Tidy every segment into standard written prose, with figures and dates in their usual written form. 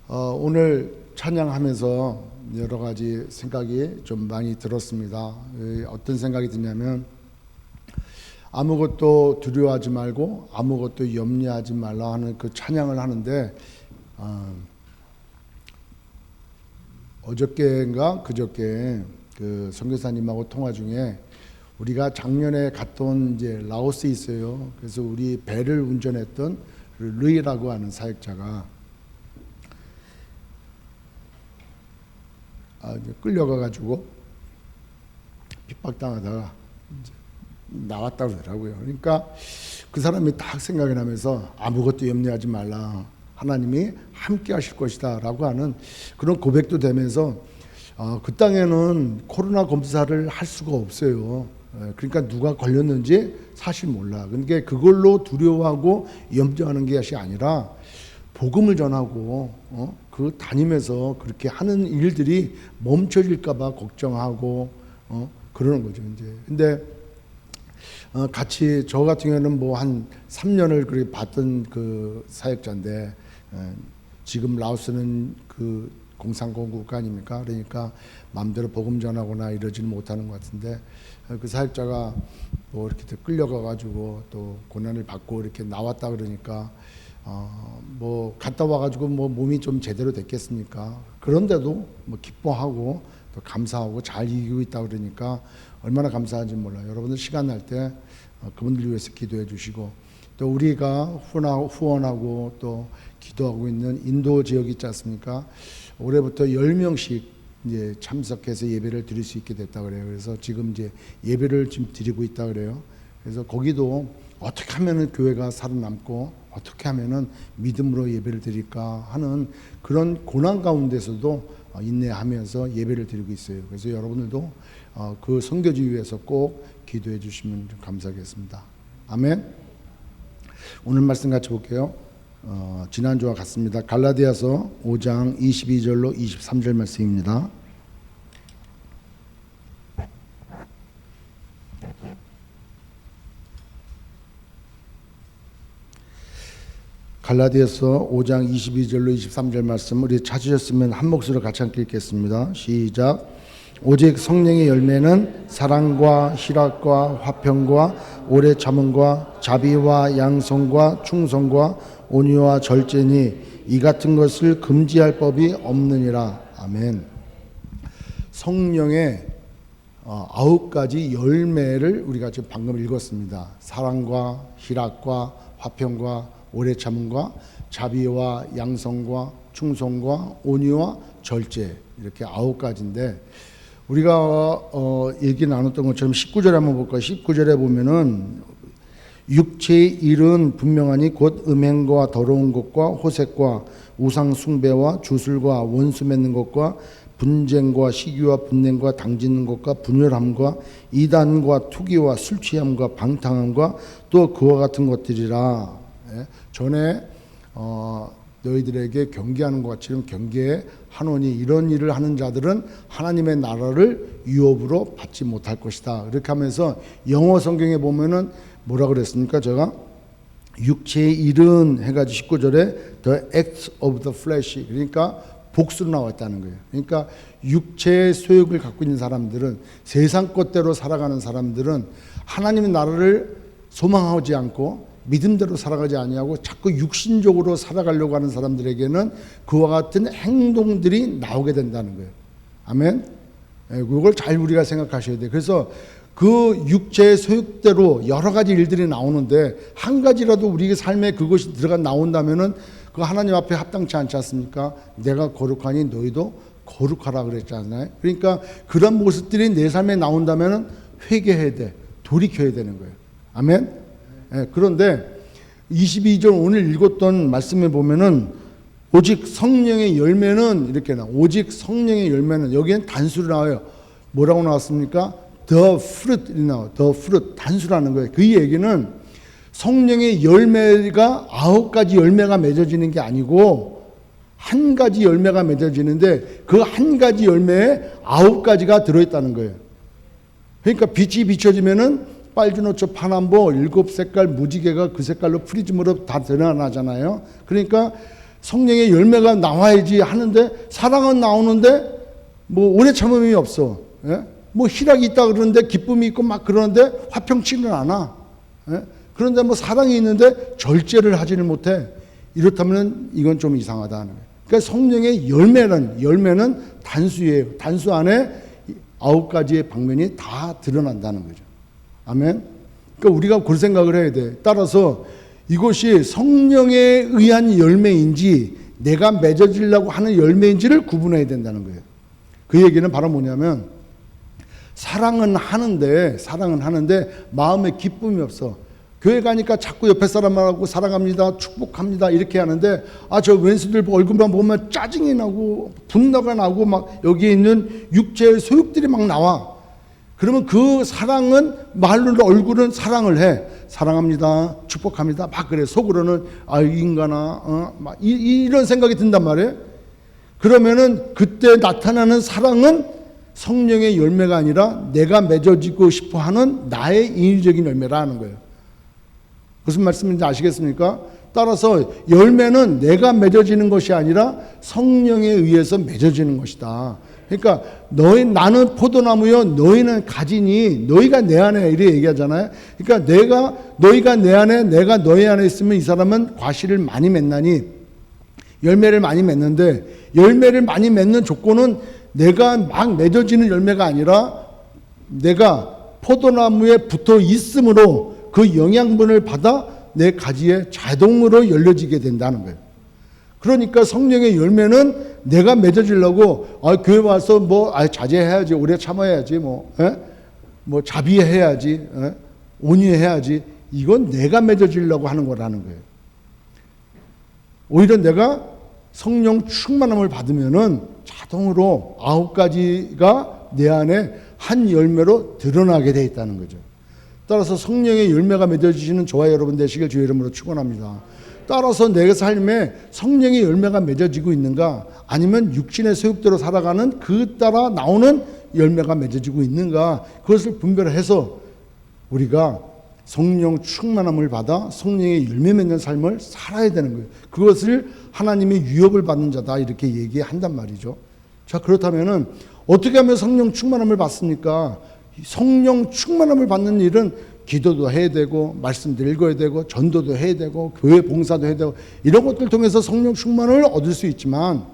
오늘 찬양하면서 여러 가지 생각이 좀 많이 들었습니다. 어떤 생각이 드냐면 아무것도 두려워하지 말고 아무것도 염려하지 말라 하는 그 찬양을 하는데 어저께인가 그저께 그 선교사님하고 통화 중에 우리가 작년에 갔던 이제 라오스에 있어요. 그래서 우리 배를 운전했던 르이라고 하는 사역자가 끌려가가지고 핍박당하다가 나왔다고 그러더라고요. 그러니까 그 사람이 딱 생각이 나면서 아무것도 염려하지 말라. 하나님이 함께 하실 것이다 라고 하는 그런 고백도 되면서 그 땅에는 코로나 검사를 할 수가 없어요. 그러니까 누가 걸렸는지 사실 몰라. 그러니까 그걸로 두려워하고 염려하는 것이 아니라 복음을 전하고 그 다니면서 그렇게 하는 일들이 멈춰질까봐 걱정하고 그러는 거죠. 이제 근데 같이 저 같은 경우는 뭐 한 3년을 그렇게 봤던 그 사역자인데 지금 라오스는 그 공산권 국가 아닙니까? 그러니까 마음대로 복음 전하거나 이러지는 못하는 것 같은데 그 사역자가 뭐 이렇게 끌려가 가지고 또 고난을 받고 이렇게 나왔다 그러니까 뭐 갔다 와가지고 뭐 몸이 좀 제대로 됐겠습니까? 그런데도 뭐 기뻐하고 또 감사하고 잘 이기고 있다 그러니까 얼마나 감사한지 몰라요. 여러분들 시간 날 때 그분들 위해서 기도해 주시고 또 우리가 후원하고 또 기도하고 있는 인도 지역이 있지 않습니까? 올해부터 10명씩 이제 참석해서 예배를 드릴 수 있게 됐다 그래요. 그래서 지금 이제 예배를 지금 드리고 있다 그래요. 그래서 거기도 어떻게 하면은 교회가 살아남고 어떻게 하면은 믿음으로 예배를 드릴까 하는 그런 고난 가운데서도 인내하면서 예배를 드리고 있어요. 그래서 여러분들도 그 선교지 위해서 꼭 기도해 주시면 좀 감사하겠습니다. 아멘. 오늘 말씀 같이 볼게요. 지난주와 같습니다. 갈라디아서 5장 22절로 23절 말씀입니다. 갈라디아서 5장 22절로 23절 말씀 우리 찾으셨으면 한 목소리로 같이 함께 읽겠습니다. 시작. 오직 성령의 열매는 사랑과 희락과 화평과 오래 참음과 자비와 양성과 충성과 온유와 절제니 이 같은 것을 금지할 법이 없느니라. 아멘. 성령의 9가지 열매를 우리가 지금 방금 읽었습니다. 사랑과 희락과 화평과 오래 참음과 자비와 양성과 충성과 온유와 절제 이렇게 9가지인데 우리가 얘기 나눴던 것처럼 19절에 한번 볼까요? 19절에 보면은 육체의 일은 분명하니 곧 음행과 더러운 것과 호색과 우상 숭배와 주술과 원수 맺는 것과 분쟁과 시기와 분냉과 당짓는 것과 분열함과 이단과 투기와 술 취함과 방탕함과 또 그와 같은 것들이라. 전에 너희들에게 경계하는 것 같이 경계에 하노니 이런 일을 하는 자들은 하나님의 나라를 유업으로 받지 못할 것이다. 이렇게 하면서 영어 성경에 보면은 뭐라 그랬습니까? 제가 육체의 일은 해가지고 19절에 the acts of the flesh 그러니까 복수로 나왔다는 거예요. 그러니까 육체의 소욕을 갖고 있는 사람들은 세상 것대로 살아가는 사람들은 하나님의 나라를 소망하지 않고 믿음대로 살아가지 아니하고 자꾸 육신적으로 살아가려고 하는 사람들에게는 그와 같은 행동들이 나오게 된다는 거예요. 아멘. 그걸 잘 우리가 생각하셔야 돼요. 그래서 그 육체의 소욕대로 여러 가지 일들이 나오는데 한 가지라도 우리 삶에 그것이 나온다면은 그 하나님 앞에 합당치 않지 않습니까? 내가 거룩하니 너희도 거룩하라 그랬잖아요. 그러니까 그런 모습들이 내 삶에 나온다면은 회개해야 돼. 돌이켜야 되는 거예요. 아멘. 그런데 22절 오늘 읽었던 말씀에 보면은 오직 성령의 열매는 이렇게 나와요. 오직 성령의 열매는 여기엔 단수로 나와요. 뭐라고 나왔습니까? The fruit이 나와요. The fruit 단수라는 거예요. 그 얘기는 성령의 열매가 9가지 열매가 맺어지는 게 아니고 한 가지 열매가 맺어지는데 그 한 가지 열매에 9가지가 들어있다는 거예요. 그러니까 빛이 비춰지면은 빨주노초 파남보 7색깔 무지개가 그 색깔로 프리즘으로 다 드러나잖아요. 그러니까 성령의 열매가 나와야지 하는데 사랑은 나오는데 뭐 오래 참음이 없어. 예? 뭐 희락이 있다 그러는데 기쁨이 있고 막 그러는데 화평치는 않아. 예? 그런데 뭐 사랑이 있는데 절제를 하지는 못해. 이렇다면 이건 좀 이상하다는 거예요. 그러니까 성령의 열매는 단수예요. 단수 안에 9가지의 방면이 다 드러난다는 거죠. 아멘. 그러니까 우리가 그 생각을 해야 돼. 따라서 이것이 성령에 의한 열매인지 내가 맺어지려고 하는 열매인지를 구분해야 된다는 거예요. 그 얘기는 바로 뭐냐면 사랑은 하는데 마음에 기쁨이 없어. 교회 가니까 자꾸 옆에 사람하고 사랑합니다, 축복합니다 이렇게 하는데 저 왼수들 얼굴만 보면 짜증이 나고 분노가 나고 막 여기에 있는 육체의 소욕들이 막 나와. 그러면 그 사랑은 말로 얼굴은 사랑을 해. 사랑합니다, 축복합니다 막 그래. 속으로는 이 인간아 막 이런 생각이 든단 말이에요. 그러면은 그때 나타나는 사랑은 성령의 열매가 아니라 내가 맺어지고 싶어 하는 나의 인위적인 열매라는 거예요. 무슨 말씀인지 아시겠습니까? 따라서 열매는 내가 맺어지는 것이 아니라 성령에 의해서 맺어지는 것이다. 그러니까 나는 포도나무요 너희는 가지니 너희가 내 안에 이렇게 얘기하잖아요. 그러니까 너희가 내 안에 내가 너희 안에 있으면 이 사람은 과실을 많이 맺나니 열매를 많이 맺는데 열매를 많이 맺는 조건은 내가 막 맺어지는 열매가 아니라 내가 포도나무에 붙어 있으므로 그 영양분을 받아 내 가지에 자동으로 열려지게 된다는 거예요. 그러니까 성령의 열매는 내가 맺어지려고 교회 와서 자제해야지, 오래 참아야지, 뭐 자비해야지, 온유해야지. 이건 내가 맺어지려고 하는 거라는 거예요. 오히려 내가 성령 충만함을 받으면은 자동으로 9가지가 내 안에 한 열매로 드러나게 돼 있다는 거죠. 따라서 성령의 열매가 맺어지시는 저와 여러분 되시길 주의 이름으로 축원합니다. 따라서 내 삶에 성령의 열매가 맺어지고 있는가 아니면 육신의 소욕대로 살아가는 그 따라 나오는 열매가 맺어지고 있는가 그것을 분별해서 우리가 성령 충만함을 받아 성령의 열매 맺는 삶을 살아야 되는 거예요. 그것을 하나님의 유업을 받는 자다 이렇게 얘기한단 말이죠. 자, 그렇다면은 어떻게 하면 성령 충만함을 받습니까? 성령 충만함을 받는 일은 기도도 해야 되고 말씀도 읽어야 되고 전도도 해야 되고 교회 봉사도 해야 되고 이런 것들 통해서 성령 충만을 얻을 수 있지만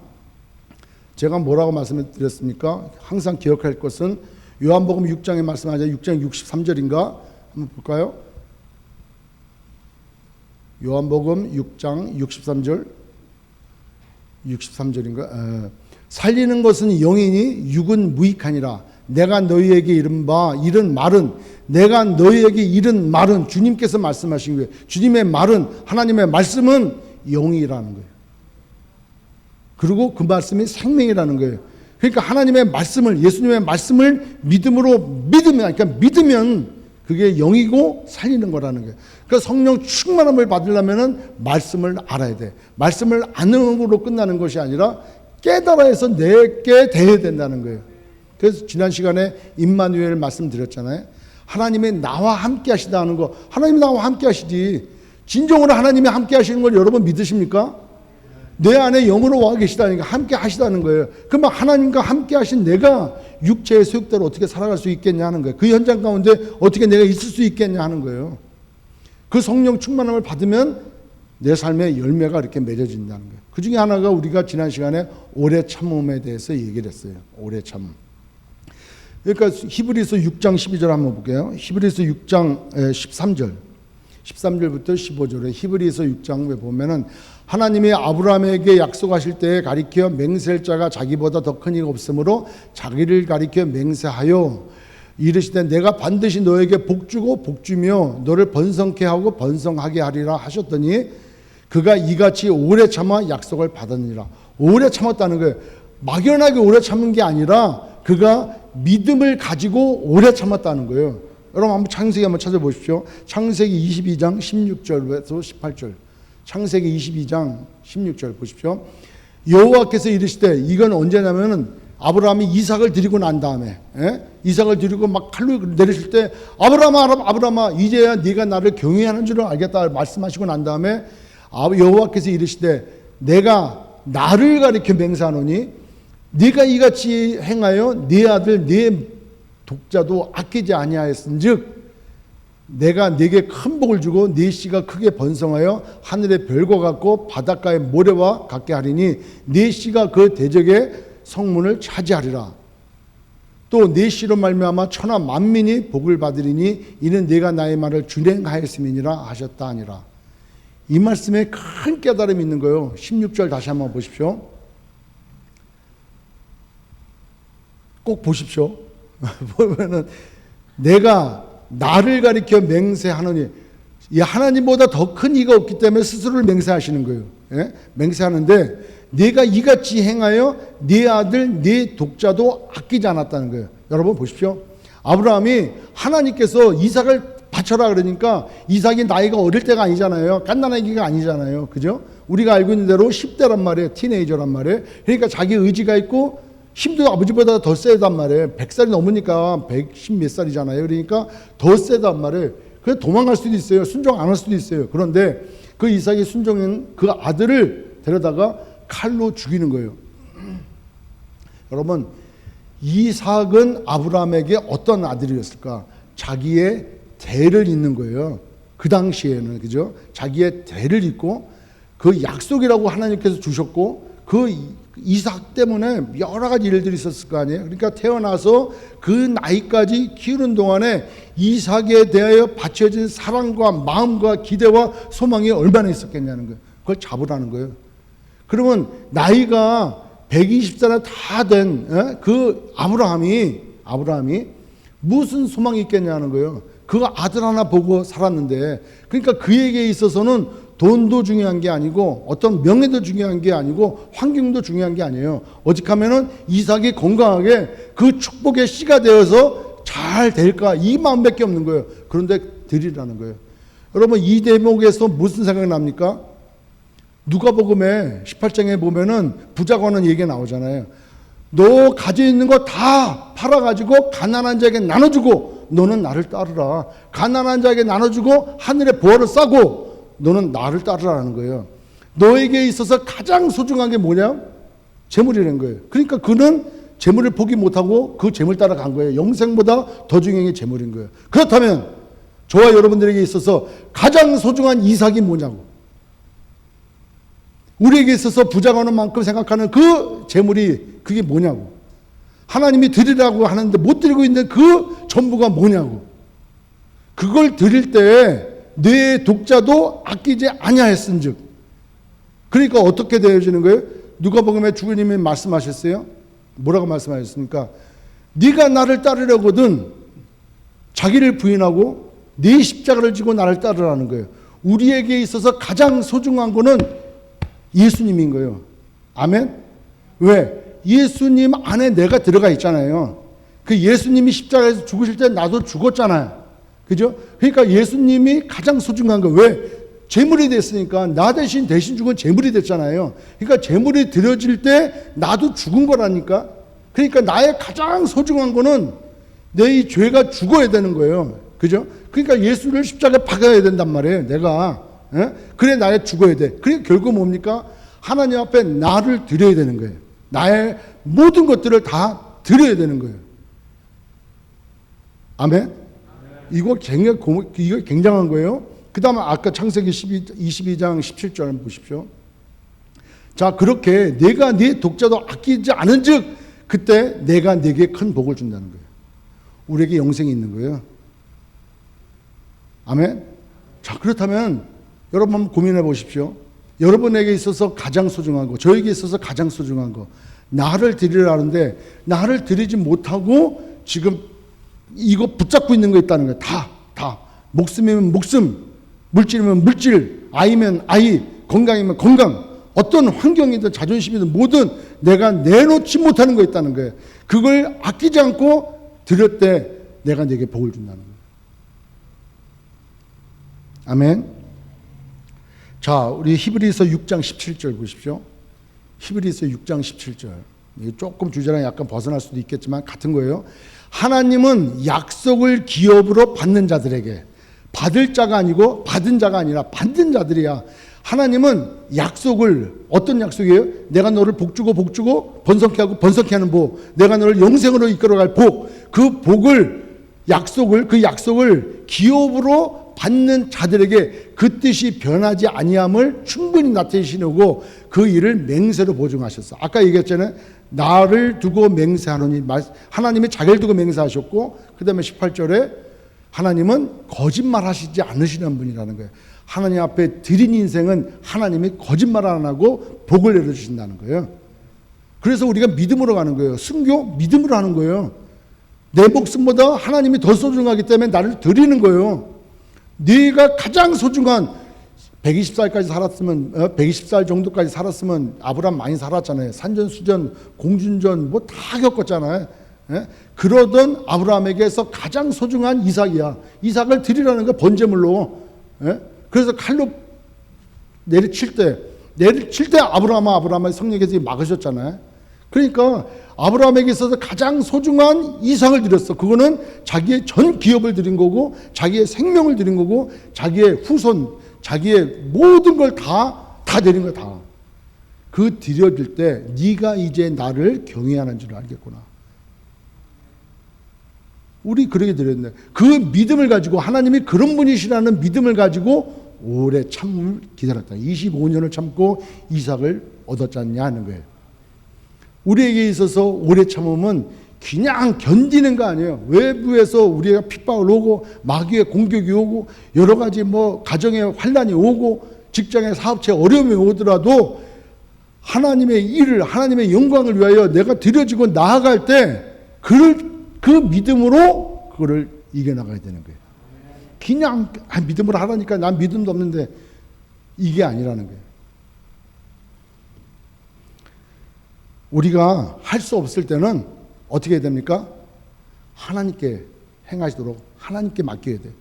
제가 뭐라고 말씀을 드렸습니까? 항상 기억할 것은 요한복음 6장에 말씀하자 6장 63절인가? 한번 볼까요? 요한복음 6장 63절인가? 살리는 것은 영이니 육은 무익하니라. 내가 너희에게 이른 말은 내가 너희에게 이른 말은 주님께서 말씀하신 거예요. 주님의 말은 하나님의 말씀은 영이라는 거예요. 그리고 그 말씀이 생명이라는 거예요. 그러니까 하나님의 말씀을 예수님의 말씀을 믿으면 그게 영이고 살리는 거라는 거예요. 그러니까 성령 충만함을 받으려면은 말씀을 알아야 돼. 말씀을 아는 것으로 끝나는 것이 아니라 깨달아 해서 내게 돼야 된다는 거예요. 그래서 지난 시간에 임마누엘 말씀드렸잖아요. 하나님이 나와 함께 하시다는 거. 하나님이 나와 함께 하시지. 진정으로 하나님이 함께 하시는 걸 여러분 믿으십니까? 내 안에 영으로 와 계시다니까 함께 하시다는 거예요. 그러면 하나님과 함께 하신 내가 육체의 소욕대로 어떻게 살아갈 수 있겠냐 하는 거예요. 그 현장 가운데 어떻게 내가 있을 수 있겠냐 하는 거예요. 그 성령 충만함을 받으면 내 삶의 열매가 이렇게 맺어진다는 거예요. 그 중에 하나가 우리가 지난 시간에 오래 참음에 대해서 얘기를 했어요. 오래 참음. 그러니까 히브리서 6장 12절 한번 볼게요. 히브리서 6장 13절부터 15절에 히브리서 6장에 보면은 하나님이 아브라함에게 약속하실 때에 가리켜 맹세할 자가 자기보다 더 큰 이가 없으므로 자기를 가리켜 맹세하여 이르시되 내가 반드시 너에게 복주고 복주며 너를 번성케 하고 번성하게 하리라 하셨더니 그가 이같이 오래 참아 약속을 받았느니라. 오래 참았다는 거예요. 막연하게 오래 참은 게 아니라 그가 믿음을 가지고 오래 참았다는 거예요. 여러분 한번 창세기 한번 찾아보십시오. 창세기 22장 16절에서 18절. 창세기 22장 16절 보십시오. 여호와께서 이르시되 이건 언제냐면은 아브라함이 이삭을 드리고 난 다음에 이삭을 드리고 막 칼로 내리실 때 아브라함아 이제야 네가 나를 경외하는 줄을 알겠다 말씀하시고 난 다음에 여호와께서 이르시되 내가 나를 가리켜 맹세하노니 네가 이같이 행하여 네 아들 네 독자도 아끼지 아니하였은즉 내가 네게 큰 복을 주고 네 씨가 크게 번성하여 하늘의 별과 같고 바닷가의 모래와 같게 하리니 네 씨가 그 대적의 성문을 차지하리라. 또 네 씨로 말미암아 천하 만민이 복을 받으리니 이는 네가 나의 말을 준행하였음이니라 하셨다 하니라. 이 말씀에 큰 깨달음이 있는 거예요. 16절 다시 한번 보십시오. 꼭 보십시오. 보면은 내가 나를 가리켜 맹세하노니, 이 하나님보다 더 큰 이가 없기 때문에 스스로를 맹세하시는 거예요. 예? 맹세하는데 네가 이같이 행하여 네 아들 네 독자도 아끼지 않았다는 거예요. 여러분 보십시오. 아브라함이 하나님께서 이삭을 바쳐라 그러니까 이삭이 나이가 어릴 때가 아니잖아요. 갓난아기가 아니잖아요. 그죠? 우리가 알고 있는 대로 10대란 말이에요. 티네이저란 말이에요. 그러니까 자기 의지가 있고 힘도 아버지보다 더 세단 말이에요. 100살이 넘으니까 110 몇 살이잖아요. 그러니까 더 세단 말이에요. 그래서 도망갈 수도 있어요. 순종 안 할 수도 있어요. 그런데 그 이삭이 순종한 그 아들을 데려다가 칼로 죽이는 거예요. 여러분, 이삭은 아브라함에게 어떤 아들이었을까? 자기의 대를 잇는 거예요. 그 당시에는, 그죠? 자기의 대를 잇고 그 약속이라고 하나님께서 주셨고 그 이삭 때문에 여러 가지 일들이 있었을 거 아니에요. 그러니까 태어나서 그 나이까지 키우는 동안에 이삭에 대하여 바쳐진 사랑과 마음과 기대와 소망이 얼마나 있었겠냐는 거예요. 그걸 잡으라는 거예요. 그러면 나이가 120살에 다 된 그 아브라함이 무슨 소망이 있겠냐는 거예요. 그 아들 하나 보고 살았는데, 그러니까 그에게 있어서는 돈도 중요한 게 아니고 어떤 명예도 중요한 게 아니고 환경도 중요한 게 아니에요. 오직하면은 이삭이 건강하게 그 축복의 씨가 되어서 잘 될까, 이 마음밖에 없는 거예요. 그런데 드리라는 거예요. 여러분, 이 대목에서 무슨 생각이 납니까? 누가복음에 18장에 보면은 부자가 하는 얘기가 나오잖아요. 너 가지고 있는 거 다 팔아가지고 가난한 자에게 나눠주고 너는 나를 따르라. 가난한 자에게 나눠주고 하늘의 보화를 싸고 너는 나를 따르라는 거예요. 너에게 있어서 가장 소중한 게 뭐냐? 재물이라는 거예요. 그러니까 그는 재물을 포기 못하고 그 재물 따라간 거예요. 영생보다 더 중요한 게 재물인 거예요. 그렇다면 저와 여러분들에게 있어서 가장 소중한 이삭이 뭐냐고. 우리에게 있어서 부자가 오는 만큼 생각하는 그 재물이 그게 뭐냐고. 하나님이 드리라고 하는데 못 드리고 있는 그 전부가 뭐냐고. 그걸 드릴 때 내 독자도 아끼지 아니하였은즉. 그러니까 어떻게 되어지는 거예요? 누가복음에 주님이 말씀하셨어요. 뭐라고 말씀하셨습니까? 네가 나를 따르려거든 자기를 부인하고 네 십자가를 지고 나를 따르라는 거예요. 우리에게 있어서 가장 소중한 거는 예수님인 거예요. 아멘? 왜? 예수님 안에 내가 들어가 있잖아요. 그 예수님이 십자가에서 죽으실 때 나도 죽었잖아요. 그죠? 그러니까 예수님이 가장 소중한 거. 왜? 제물이 됐으니까. 나 대신 죽은 제물이 됐잖아요. 그러니까 제물이 드려질 때 나도 죽은 거라니까. 그러니까 나의 가장 소중한 거는 내 이 죄가 죽어야 되는 거예요. 그죠? 그러니까 예수를 십자가에 박아야 된단 말이에요. 내가. 그래 나의 죽어야 돼. 그래 결국 뭡니까? 하나님 앞에 나를 드려야 되는 거예요. 나의 모든 것들을 다 드려야 되는 거예요. 아멘? 이거 굉장한 거예요. 그 다음에 아까 창세기 22장 17절 보십시오. 자, 그렇게 내가 네 독자도 아끼지 않은 즉 그때 내가 네게 큰 복을 준다는 거예요. 우리에게 영생이 있는 거예요. 아멘? 자, 그렇다면 여러분 한번 고민해 보십시오. 여러분에게 있어서 가장 소중한 거, 저에게 있어서 가장 소중한 거, 나를 드리라는데 나를 드리지 못하고 지금 이거 붙잡고 있는 거 있다는 거예요. 다. 목숨이면 목숨, 물질이면 물질, 아이면 아이, 건강이면 건강, 어떤 환경이든 자존심이든 뭐든 내가 내놓지 못하는 거 있다는 거예요. 그걸 아끼지 않고 드릴 때 내가 내게 복을 준다는 거예요. 아멘. 자, 우리 히브리서 6장 17절 보십시오. 히브리서 6장 17절. 조금 주제랑 약간 벗어날 수도 있겠지만 같은 거예요. 하나님은 약속을 기업으로 받는 자들에게, 받을 자가 아니고 받은 자가 아니라 받는 자들이야. 하나님은 약속을, 어떤 약속이에요? 내가 너를 복주고 번성케 하고 번성케 하는 복, 내가 너를 영생으로 이끌어갈 복, 그 복을, 그 약속을 기업으로 받는 자들에게 그 뜻이 변하지 아니함을 충분히 나타내시고 그 일을 맹세로 보증하셨어. 아까 얘기했잖아요. 나를 두고 맹세하노니, 하나님이 자기를 두고 맹세하셨고, 그 다음에 18절에 하나님은 거짓말 하시지 않으시는 분이라는 거예요. 하나님 앞에 드린 인생은 하나님이 거짓말 안 하고 복을 내려주신다는 거예요. 그래서 우리가 믿음으로 가는 거예요. 순교 믿음으로 하는 거예요. 내 목숨보다 하나님이 더 소중하기 때문에 나를 드리는 거예요. 네가 가장 소중한 120살까지 살았으면 120살 정도까지 살았으면 아브라함 많이 살았잖아요. 산전수전 공준전 뭐 다 겪었잖아요. 예? 그러던 아브라함에게서 가장 소중한 이삭이야. 이삭을 드리라는 거 번제물로. 예? 그래서 칼로 내리칠 때 아브라함을 성령께서 막으셨잖아요. 그러니까 아브라함에게 있어서 가장 소중한 이삭을 드렸어. 그거는 자기의 전 기업을 드린 거고, 자기의 생명을 드린 거고, 자기의 후손, 자기의 모든 걸 다 드린 거야, 다. 그 드려질 때 네가 이제 나를 경외하는 줄 알겠구나. 우리 그렇게 드렸는데 그 믿음을 가지고, 하나님이 그런 분이시라는 믿음을 가지고 오래 참음을 기다렸다. 25년을 참고 이삭을 얻었잖냐 하는 거예요. 우리에게 있어서 오래 참음은 그냥 견디는 거 아니에요. 외부에서 우리가 핍박을 오고 마귀의 공격이 오고 여러 가지 뭐 가정에 환난이 오고 직장의 사업체에 어려움이 오더라도 하나님의 일을, 하나님의 영광을 위하여 내가 드려지고 나아갈 때 그 믿음으로 그거를 이겨나가야 되는 거예요. 그냥 믿음으로 하라니까 난 믿음도 없는데, 이게 아니라는 거예요. 우리가 할 수 없을 때는 어떻게 해야 됩니까? 하나님께 행하시도록 하나님께 맡겨야 돼요.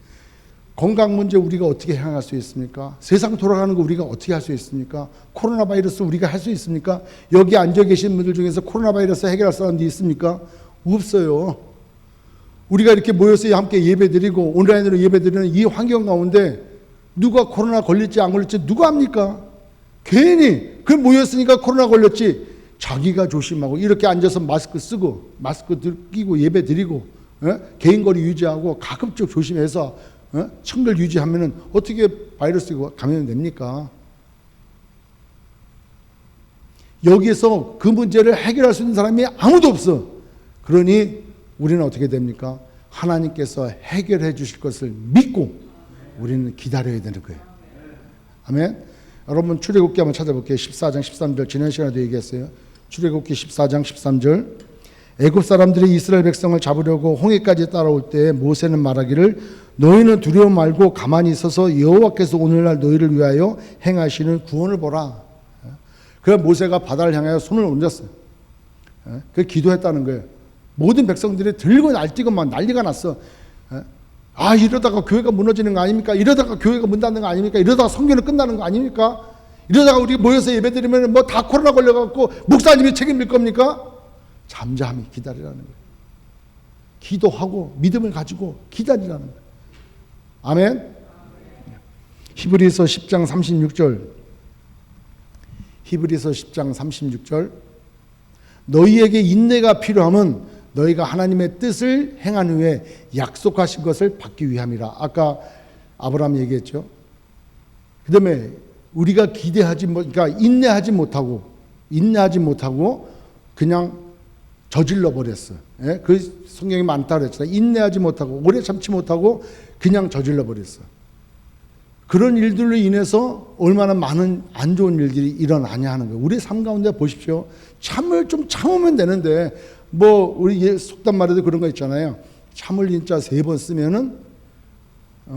건강 문제 우리가 어떻게 행할 수 있습니까? 세상 돌아가는 거 우리가 어떻게 할 수 있습니까? 코로나 바이러스 우리가 할 수 있습니까? 여기 앉아 계신 분들 중에서 코로나 바이러스 해결할 사람도 있습니까? 없어요. 우리가 이렇게 모여서 함께 예배드리고 온라인으로 예배드리는 이 환경 가운데 누가 코로나 걸릴지 안 걸릴지 누가 합니까? 괜히 그 모였으니까 코로나 걸렸지. 자기가 조심하고 이렇게 앉아서 마스크 쓰고 마스크 끼고 예배 드리고 개인거리 유지하고 가급적 조심해서 청결 유지하면은 어떻게 바이러스 감염됩니까? 여기에서 그 문제를 해결할 수 있는 사람이 아무도 없어. 그러니 우리는 어떻게 됩니까? 하나님께서 해결해 주실 것을 믿고 우리는 기다려야 되는 거예요. 아멘. 여러분 출애굽기 한번 찾아볼게요. 14장 13절 지난 시간에도 얘기했어요. 출애굽기 14장 13절 애굽 사람들이 이스라엘 백성을 잡으려고 홍해까지 따라올 때 모세는 말하기를 너희는 두려움 말고 가만히 있어서 여호와께서 오늘날 너희를 위하여 행하시는 구원을 보라. 그래서 모세가 바다를 향하여 손을 얹었어요. 그 기도했다는 거예요. 모든 백성들이 들고 날뛰고 막 난리가 났어. 아, 이러다가 교회가 무너지는 거 아닙니까? 이러다가 교회가 문 닫는 거 아닙니까? 이러다가 성교는 끝나는 거 아닙니까? 이러다가 우리 모여서 예배드리면 뭐 다 코로나 걸려갖고 목사님이 책임질 겁니까? 잠잠히 기다리라는 거예요. 기도하고 믿음을 가지고 기다리라는 거예요. 아멘. 히브리서 10장 36절. 히브리서 10장 36절. 너희에게 인내가 필요함은 너희가 하나님의 뜻을 행한 후에 약속하신 것을 받기 위함이라. 아까 아브라함 얘기했죠. 그 다음에 우리가 그러니까 인내하지 못하고 그냥 저질러 버렸어. 예? 그 성경이 많다 그랬잖아요. 인내하지 못하고 오래 참지 못하고 그냥 저질러 버렸어. 그런 일들로 인해서 얼마나 많은 안 좋은 일들이 일어나냐 하는 거예요. 우리 삶 가운데 보십시오. 좀 참으면 되는데 뭐 우리 속담 말에도 그런 거 있잖아요. 참을 인자 3번 쓰면은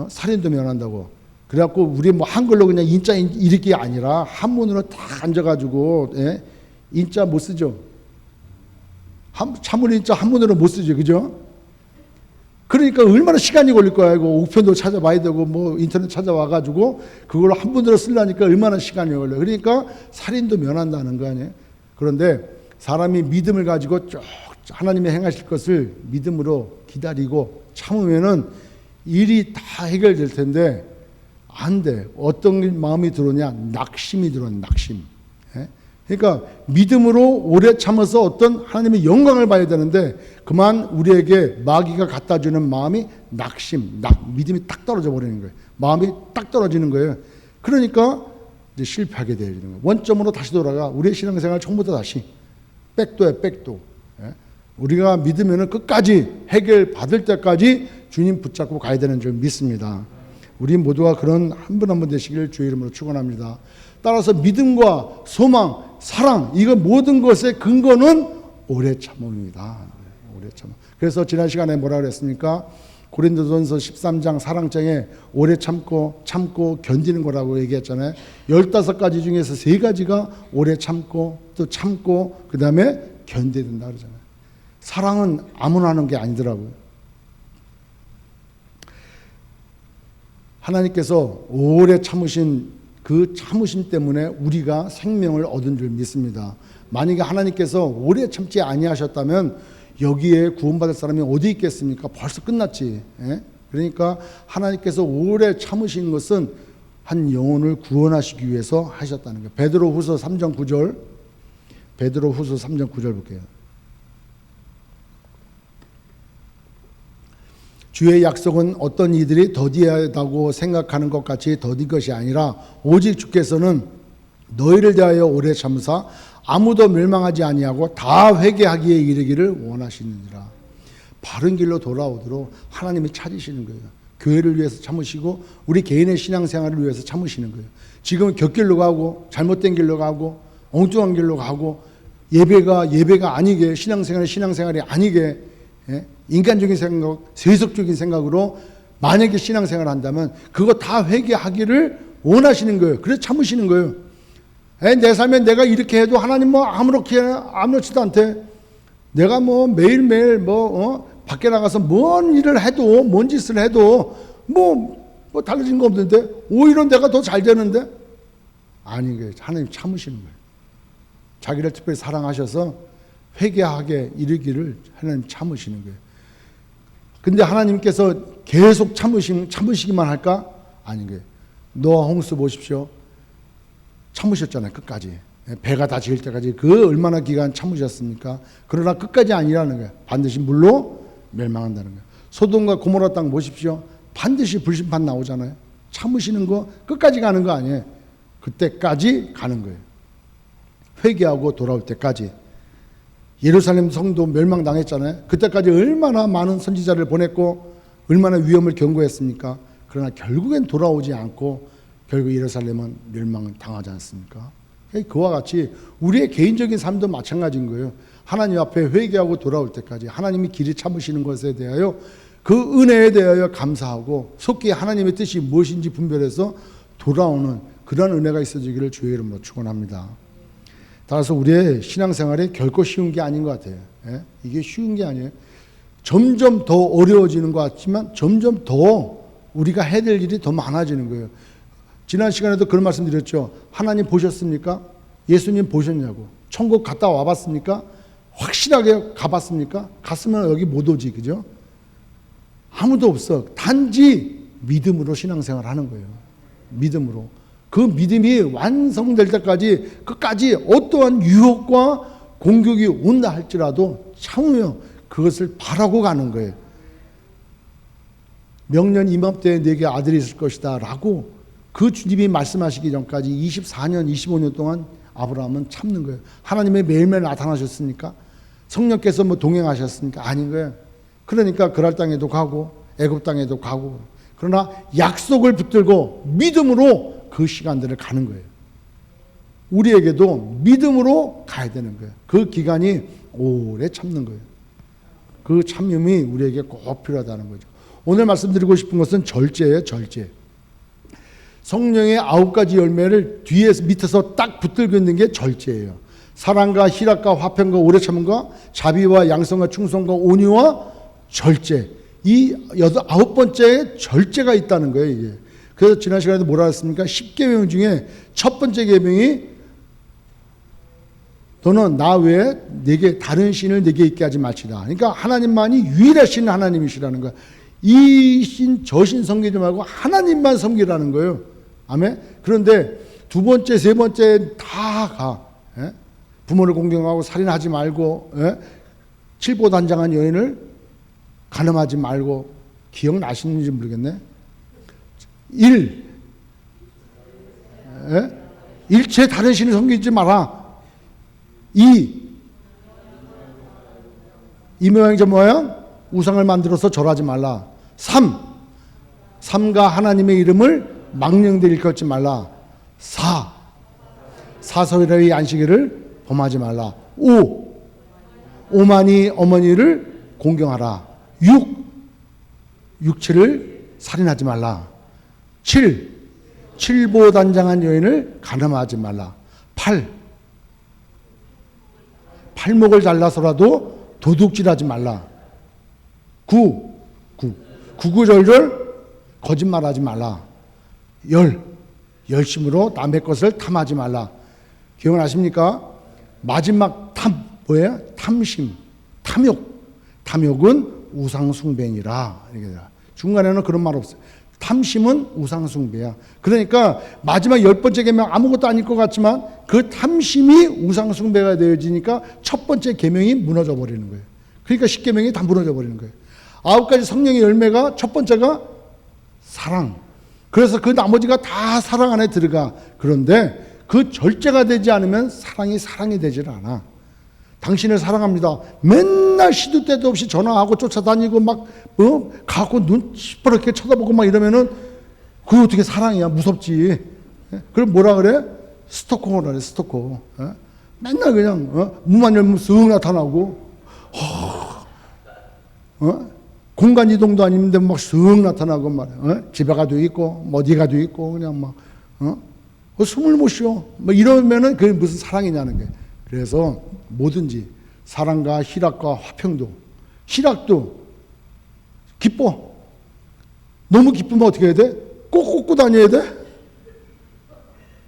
살인도 면한다고. 그래갖고 우리 뭐 한글로 그냥 인자 이렇게 아니라 한문으로 딱 앉아가지고 인자 못 쓰죠. 참을 인자 한문으로 못 쓰죠, 그죠? 그러니까 얼마나 시간이 걸릴 거야. 이거 우편도 찾아봐야 되고 뭐 인터넷 찾아와가지고 그걸 한문으로 쓰려니까 얼마나 시간이 걸려. 그러니까 살인도 면한다는 거 아니에요. 그런데 사람이 믿음을 가지고 쭉 하나님이 행하실 것을 믿음으로 기다리고 참으면은 일이 다 해결될 텐데 안 돼. 어떤 마음이 들어오냐? 낙심이 들어오냐, 낙심. 예? 그러니까 믿음으로 오래 참아서 어떤 하나님의 영광을 봐야 되는데 그만 우리에게 마귀가 갖다 주는 마음이 낙심, 믿음이 딱 떨어져 버리는 거예요. 마음이 딱 떨어지는 거예요. 그러니까 이제 실패하게 되는 거예요. 원점으로 다시 돌아가. 우리의 신앙생활 처음부터 다시 백도야, 백도. 예? 우리가 믿으면은 끝까지 해결 받을 때까지 주님 붙잡고 가야 되는 줄 믿습니다. 우리 모두가 그런 한 분 한 분 되시길 주의 이름으로 축원합니다. 따라서 믿음과 소망, 사랑, 이거 모든 것의 근거는 오래 참음입니다. 오래 참음. 그래서 지난 시간에 뭐라 그랬습니까? 고린도전서 13장 사랑장에 오래 참고 견디는 거라고 얘기했잖아요. 15가지 중에서 3가지가 오래 참고 또 참고 그 다음에 견뎌야 된다 그러잖아요. 사랑은 아무나 하는 게 아니더라고요. 하나님께서 오래 참으신 그 참으심 때문에 우리가 생명을 얻은 줄 믿습니다. 만약에 하나님께서 오래 참지 아니하셨다면 여기에 구원받을 사람이 어디 있겠습니까? 벌써 끝났지. 예? 그러니까 하나님께서 오래 참으신 것은 한 영혼을 구원하시기 위해서 하셨다는 거예요. 베드로후서 3장 9절. 베드로후서 3장 9절 볼게요. 주의 약속은 어떤 이들이 더디하다고 생각하는 것 같이 더딘 것이 아니라 오직 주께서는 너희를 대하여 오래 참으사 아무도 멸망하지 아니하고 다 회개하기에 이르기를 원하시느니라. 바른 길로 돌아오도록 하나님이 찾으시는 거예요. 교회를 위해서 참으시고 우리 개인의 신앙생활을 위해서 참으시는 거예요. 지금은 곁길로 가고 잘못된 길로 가고 엉뚱한 길로 가고 예배가 아니게 신앙생활이 아니게 인간적인 생각, 세속적인 생각으로 만약에 신앙생활을 한다면 그거 다 회개하기를 원하시는 거예요. 그래서 참으시는 거예요. 내 삶에 내가 이렇게 해도 하나님 뭐 아무렇지도 않대. 내가 뭐 매일매일 밖에 나가서 뭔 일을 해도 뭔 짓을 해도 뭐 달라진 거 없는데 오히려 내가 더 잘 되는데 아닌 거예요. 하나님 참으시는 거예요. 자기를 특별히 사랑하셔서 회개하게 이르기를 하나님 참으시는 거예요. 근데 하나님께서 계속 참으시기만 할까? 아닌 거예요. 노아 홍수 보십시오. 참으셨잖아요. 끝까지. 배가 다 지을 때까지 그 얼마나 기간 참으셨습니까? 그러나 끝까지 아니라는 거예요. 반드시 물로 멸망한다는 거예요. 소돔과 고모라 땅 보십시오. 반드시 불심판 나오잖아요. 참으시는 거 끝까지 가는 거 아니에요. 그때까지 가는 거예요. 회개하고 돌아올 때까지. 예루살렘 성도 멸망당했잖아요. 그때까지 얼마나 많은 선지자를 보냈고 얼마나 위험을 경고했습니까? 그러나 결국엔 돌아오지 않고 결국 예루살렘은 멸망을 당하지 않습니까? 그와 같이 우리의 개인적인 삶도 마찬가지인 거예요. 하나님 앞에 회개하고 돌아올 때까지 하나님이 길이 참으시는 것에 대하여 그 은혜에 대하여 감사하고 속히 하나님의 뜻이 무엇인지 분별해서 돌아오는 그런 은혜가 있어지기를 주의 이름으로 축원합니다. 따라서 우리의 신앙생활이 결코 쉬운 게 아닌 것 같아요. 이게 쉬운 게 아니에요. 점점 더 어려워지는 것 같지만 점점 더 우리가 해야 될 일이 더 많아지는 거예요. 지난 시간에도 그런 말씀 드렸죠. 하나님 보셨습니까? 예수님 보셨냐고. 천국 갔다 와봤습니까? 확실하게 가봤습니까? 갔으면 여기 못 오지, 그죠? 아무도 없어. 단지 믿음으로 신앙생활 하는 거예요. 믿음으로. 그 믿음이 완성될 때까지 끝까지 어떠한 유혹과 공격이 온다 할지라도 참으며 그것을 바라고 가는 거예요. 명년 이맘때에 내게 아들이 있을 것이다 라고 그 주님이 말씀하시기 전까지 24년, 25년 동안 아브라함은 참는 거예요. 하나님의 매일매일 나타나셨습니까? 성령께서 동행하셨습니까? 아닌 거예요. 그러니까 그랄 땅에도 가고 애굽 땅에도 가고 그러나 약속을 붙들고 믿음으로 그 시간들을 가는 거예요. 우리에게도 믿음으로 가야 되는 거예요. 그 기간이 오래 참는 거예요. 그 참음이 우리에게 꼭 필요하다는 거죠. 오늘 말씀드리고 싶은 것은 절제예요. 절제. 성령의 9가지 열매를 밑에서 딱 붙들고 있는 게 절제예요. 사랑과 희락과 화평과 오래 참음과 자비와 양성과 충성과 온유와 절제. 이 9번째에 절제가 있다는 거예요. 이게. 그래서 지난 시간에도 뭐라 했습니까? 10계명 중에 첫 번째 계명이 너는 나 외에 내게 다른 신을 내게 있게 하지 말지다. 그러니까 하나님만이 유일하신 하나님이시라는 거야. 이신 저신 섬기지 말고 하나님만 섬기라는 거예요. 아멘. 그런데 두 번째, 세 번째 다 가. 예? 부모를 공경하고 살인하지 말고, 예? 칠보단장한 여인을 간음하지 말고, 기억나시는지 모르겠네. 예? 일체 다른 신을 섬기지 마라. 이 모양 저 모양 우상을 만들어서 절하지 말라. 삼가 하나님의 이름을 망령되 일컫지 말라. 사서일의 안식일을 범하지 말라. 오만이 어머니를 공경하라. 육체를 살인하지 말라. 칠보단장한 여인을 간음하지 말라. 팔목을 잘라서라도 도둑질하지 말라. 구구절절 거짓말하지 말라. 열심으로 남의 것을 탐하지 말라. 기억나십니까? 마지막 뭐예요? 탐심, 탐욕은 우상숭배니라. 중간에는 그런 말 없어요. 탐심은 우상숭배야. 그러니까 마지막 10번째 계명 아무것도 아닐 것 같지만 그 탐심이 우상숭배가 되어지니까 첫 번째 계명이 무너져 버리는 거예요. 그러니까 10계명이 다 무너져 버리는 거예요. 9가지 성령의 열매가 첫 번째가 사랑. 그래서 그 나머지가 다 사랑 안에 들어가. 그런데 그 절제가 되지 않으면 사랑이 되질 않아. 당신을 사랑합니다. 맨날 시도 때도 없이 전화하고 쫓아다니고 막 가고 눈 시퍼렇게 쳐다보고 막 이러면은 그게 어떻게 사랑이야? 무섭지. 그럼 뭐라 그래? 스토커라 그래. 스토커. 맨날 그냥 문만 열면 쓱 나타나고 공간 이동도 아닌데 막 쓱 나타나고 말이야. 집에 가도 있고 어디 가도 있고 그냥 막 숨을 못 쉬어. 뭐 이러면은 그게 무슨 사랑이냐는 게. 그래서 뭐든지 사랑과 희락과 화평도, 희락도 기뻐. 너무 기쁘면 어떻게 해야 돼? 꼭 꽂고 다녀야 돼?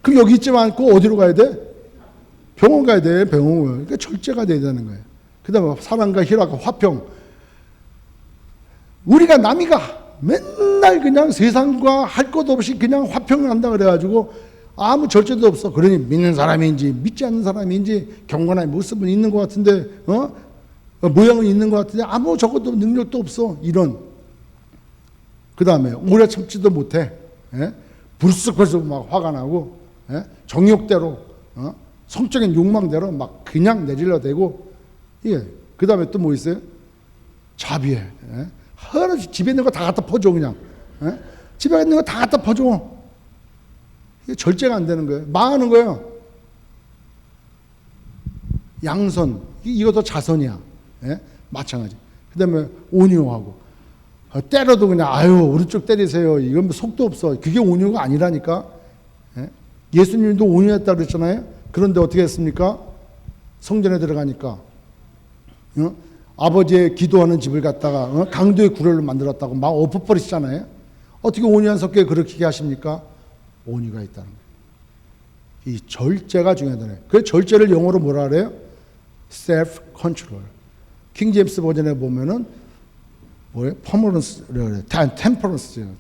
그럼 여기 있지 않고 어디로 가야 돼? 병원 가야 돼. 병원. 그러니까 절제가 돼야 되는 거예요. 그 다음에 사랑과 희락과 화평. 우리가 남이가 맨날 그냥 세상과 할 것 없이 그냥 화평을 한다 그래가지고 아무 절제도 없어. 그러니 믿는 사람인지 믿지 않는 사람인지 경건한 모습은 있는 것 같은데 모양은 있는 것 같은데 아무 저것도 능력도 없어. 이런. 그 다음에 오래 참지도 못해. 불쑥불쑥 막 화가 나고 정욕대로 성적인 욕망대로 막 그냥 내질러대고. 그 다음에 또 뭐 있어요? 자비해. 집에 있는 거 다 갖다 퍼줘 그냥. 집에 있는 거 다 갖다 퍼줘. 이게 절제가 안 되는 거예요. 망하는 거예요. 양선, 이것도 자선이야. 마찬가지. 그 다음에 온유하고. 때려도 그냥, 오른쪽 때리세요. 이건 뭐 속도 없어. 그게 온유가 아니라니까. 예수님도 온유했다 그랬잖아요. 그런데 어떻게 했습니까? 성전에 들어가니까. 아버지의 기도하는 집을 갖다가 강도의 구렬로 만들었다고 막 엎어버리시잖아요. 어떻게 온유한 성격에 그렇게 하십니까? 온유가 있다는 거예요. 이 절제가 중요하다는 거예요. 그 절제를 영어로 뭐라 그래요? self-control. 킹제임스 버전에 보면은 뭐예요? permanence라고 그래요.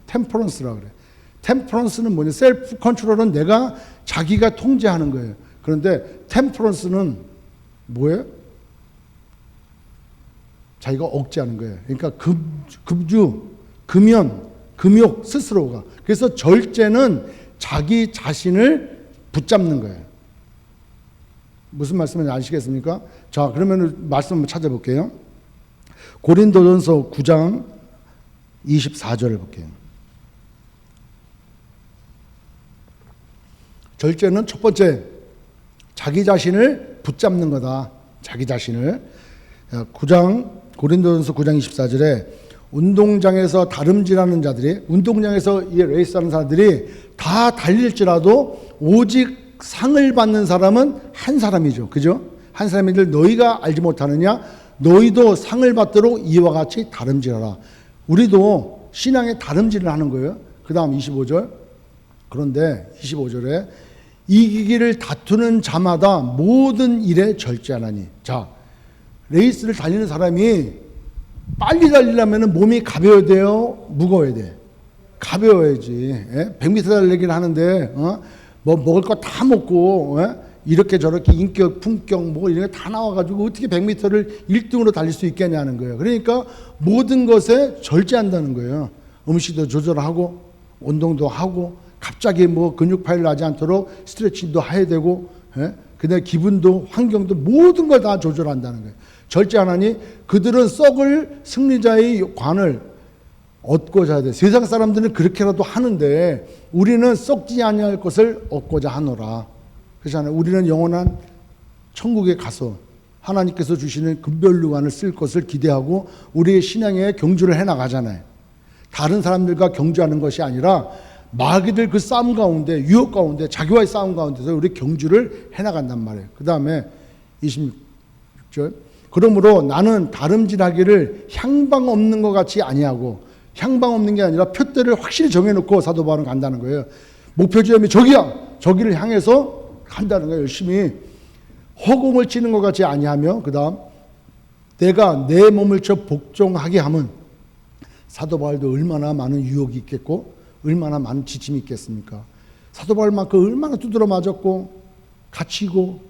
temperance라고 그래요. temperance는 뭐냐? self-control은 내가 자기가 통제하는 거예요. 그런데 temperance는 뭐예요? 자기가 억제하는 거예요. 그러니까 금욕 스스로가. 그래서 절제는 자기 자신을 붙잡는 거예요. 무슨 말씀인지 아시겠습니까? 자, 그러면 말씀 한번 찾아볼게요. 고린도전서 9장 24절을 볼게요. 절제는 첫 번째, 자기 자신을 붙잡는 거다. 자기 자신을. 고린도전서 9장 24절에 운동장에서 다름질하는 자들이, 운동장에서 이 레이스하는 사람들이 다 달릴지라도 오직 상을 받는 사람은 한 사람이죠. 그죠? 한 사람인들 너희가 알지 못하느냐? 너희도 상을 받도록 이와 같이 다름질하라. 우리도 신앙에 다름질을 하는 거예요. 그 다음 25절. 그런데 25절에 이기기를 다투는 자마다 모든 일에 절제하나니. 자, 레이스를 달리는 사람이 빨리 달리려면 몸이 가벼워야 돼요? 무거워야 돼? 가벼워야지. 100m 달리기를 하는데 뭐 먹을 거 다 먹고 이렇게 저렇게 인격, 품격 뭐 이런 게 다 나와가지고 어떻게 100m를 1등으로 달릴 수 있겠냐는 거예요. 그러니까 모든 것에 절제한다는 거예요. 음식도 조절하고 운동도 하고 갑자기 뭐 근육 파열 나지 않도록 스트레칭도 해야 되고 그다음에 기분도 환경도 모든 걸 다 조절한다는 거예요. 절제하나니 그들은 썩을 승리자의 관을 얻고자 하되 세상 사람들은 그렇게라도 하는데 우리는 썩지 아니할 것을 얻고자 하노라. 그렇잖아요. 우리는 영원한 천국에 가서 하나님께서 주시는 금별류관을 쓸 것을 기대하고 우리의 신앙에 경주를 해나가잖아요. 다른 사람들과 경주하는 것이 아니라 마귀들 그 싸움 가운데 유혹 가운데 자기와의 싸움 가운데서 우리 경주를 해나간단 말이에요. 그 다음에 26절 그러므로 나는 다름질하기를 향방 없는 것 같이 아니하고 향방 없는 게 아니라 표대를 확실히 정해놓고 사도 바울은 간다는 거예요. 목표 지점이 저기야. 저기를 향해서 간다는 거예요. 열심히 허공을 치는 것 같이 아니하며 그 다음 내가 내 몸을 쳐 복종하게 하면 사도 바울도 얼마나 많은 유혹이 있겠고 얼마나 많은 지침이 있겠습니까? 사도 바울만큼 얼마나 두드러 맞았고 갇히고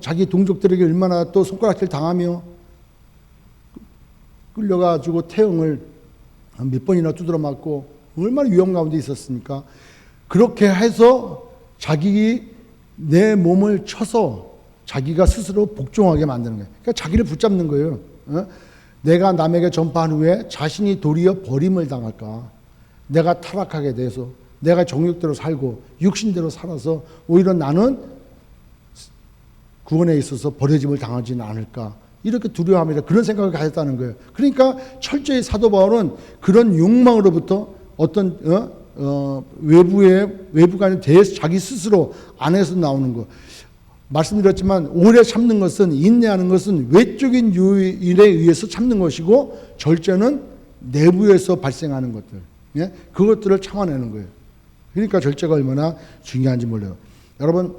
자기 동족들에게 얼마나 또 손가락질 당하며 끌려가지고 태형을 몇 번이나 두드러 맞고 얼마나 위험 가운데 있었습니까? 그렇게 해서 자기 내 몸을 쳐서 자기가 스스로 복종하게 만드는 거예요. 그러니까 자기를 붙잡는 거예요. 내가 남에게 전파한 후에 자신이 도리어 버림을 당할까? 내가 타락하게 돼서 내가 정욕대로 살고 육신대로 살아서 오히려 나는 구원에 있어서 버려짐을 당하지는 않을까? 이렇게 두려워합니다. 그런 생각을 가졌다는 거예요. 그러니까 철저히 사도 바울은 그런 욕망으로부터 어떤 외부가 아닌 자기 스스로 안에서 나오는 거. 말씀드렸지만 오래 참는 것은 인내하는 것은 외적인 요인에 의해서 참는 것이고 절제는 내부에서 발생하는 것들. 예? 그것들을 참아내는 거예요. 그러니까 절제가 얼마나 중요한지 몰라요. 여러분